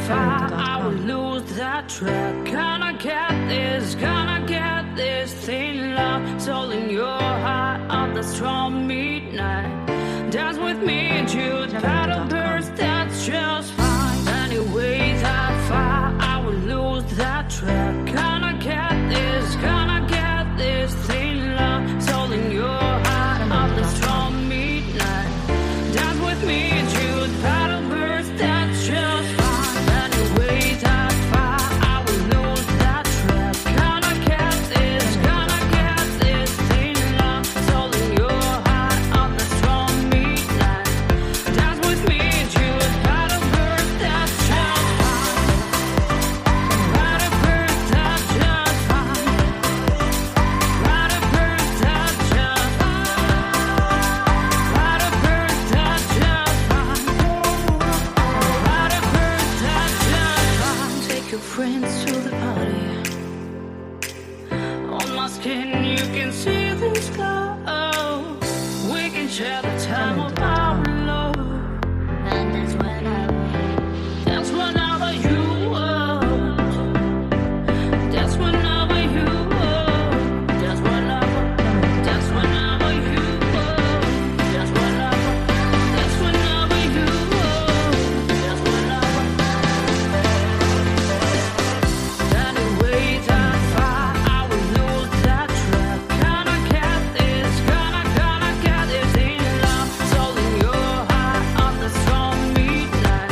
far, I will lose that track. Gonna get this thing lost, all in your heart of the strong midnight. Dance with me, Jude, paddle burst, that's just fine. Anyway, that far, I will lose that track. Gonna get this thing lost, all in your heart of the strong midnight. Dance with me, Jude, paddle burst, that's just fine. Anyway, that far, I will lose that track. Gonna get this thing lost, all in your heart of the strong midnight. Dance with me, Jude, paddle burst, that's just fine. Paddle burst, that's just fine. Paddle burst, that's just fine. Paddle burst, that's just fine. Paddle burst, that's just fine. Take your friends to the party. On my skin you can see this glow. We can share the time of our love. And that's whenever you want. That's whenever you want. That's whenever you want. That's whenever you want. Anyway, that far, I will lose that track. Gonna get this in love. Soul in your heart of the strong midnight.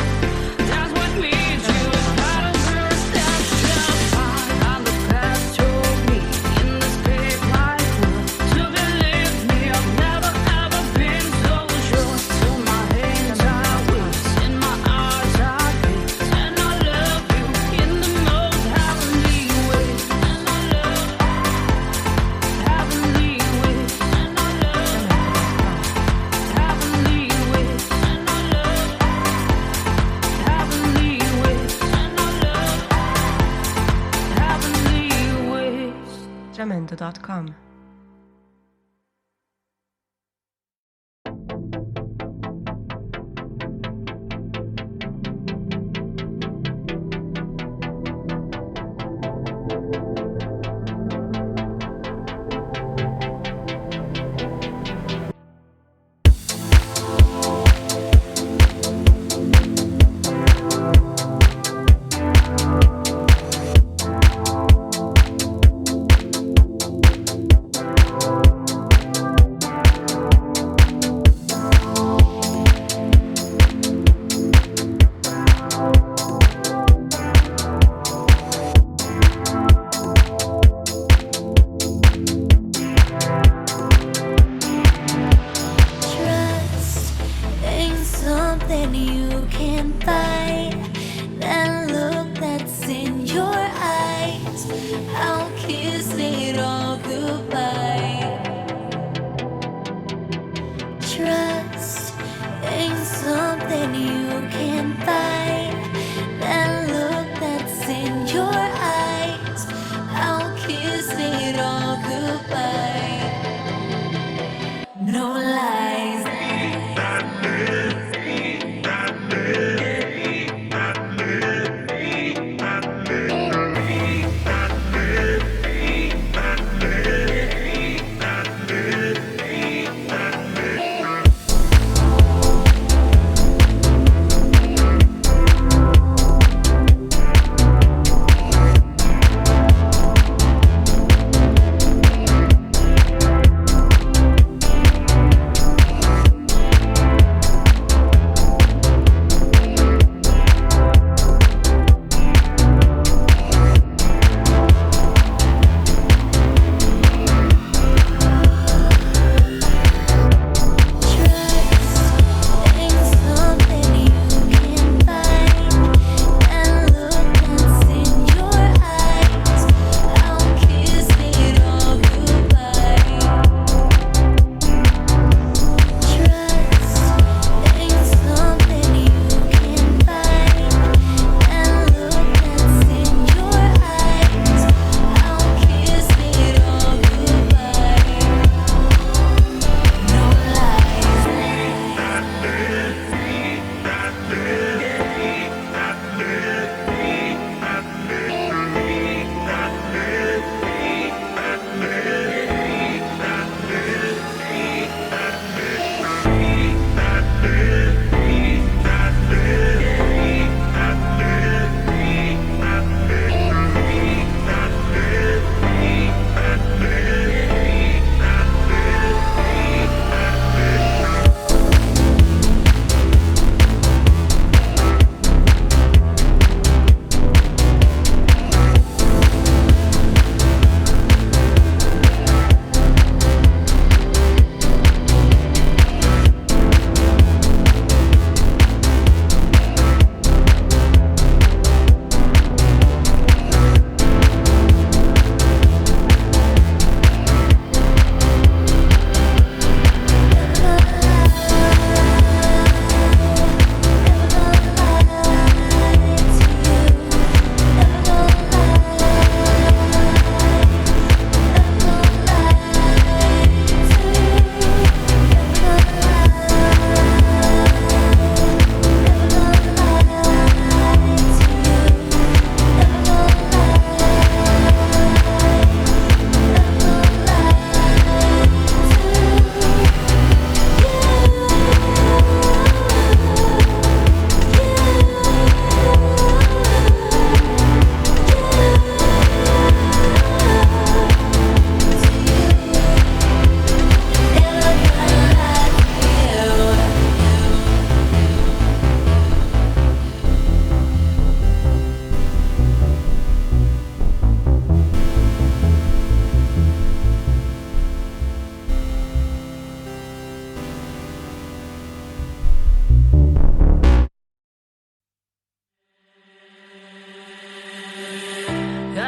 Dance with me, Jude, paddle burst, that's just fine. I'm the past told me in this big wide world. To believe me, I've never ever been so sure. So my hands are weak, in my eyes are big, and I love you in the most heavenly way. And I love heavenly way. And I love heavenly way. And I love heavenly ways. And I love heavenly ways. Jamendo.com.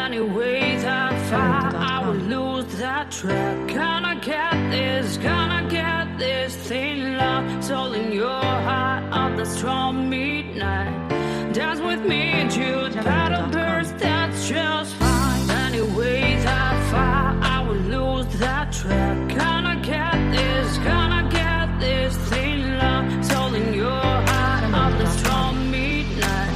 Anyway, that far I will lose that track. Gonna get this thing lost, all in your heart of the strong midnight. Dance with me, Jude, paddle birds, that's just fine. Anyway, that far I will lose that track. Gonna get this thing lost, all in your heart of the strong midnight.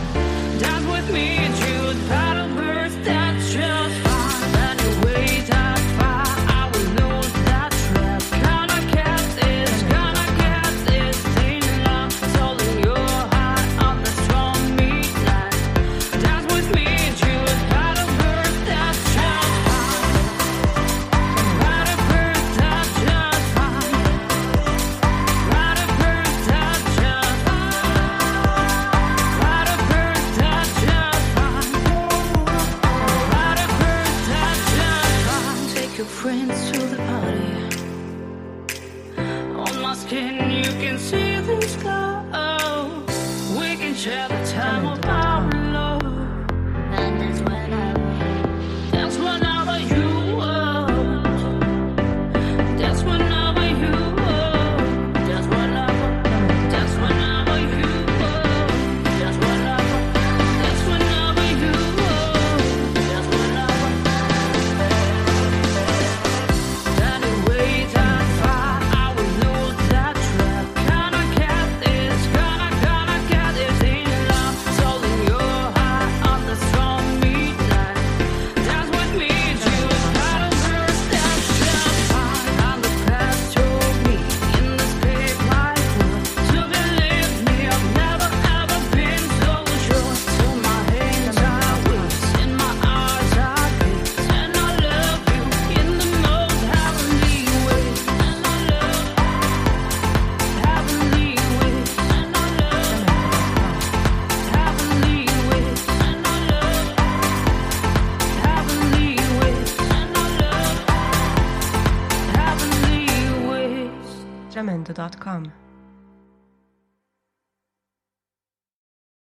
Dance with me, Jude, paddle birds, that's just fine. Anyway, that far I will lose that track. Gonna get this thing lost, all in your heart of the strong midnight. Dance with me, Jude, paddle birds, that's just fine. Paddle birds, that's just fine. Paddle birds, that's just fine. Paddle birds, that's just fine. Paddle birds, that's just fine. Take your friends to the party. On my skin you can see this glow. We can share the time of our love. And that's whenever you want. That's whenever you want. That's whenever you want. That's whenever you want. That's whenever. Anyway, that far I will lose that track. Gonna get this thing lost, all in your heart of the strong midnight. Dance with me, Jude, paddle birds, that's just fine. And the past told me in this big wide world to believe me, I've never ever been so sure. So my hands are weak, in my eyes are big, and I love you in the most heavenly way. And I love heavenly ways. And I love heavenly ways. And I love heavenly ways. And I love heavenly ways. Jamendo.com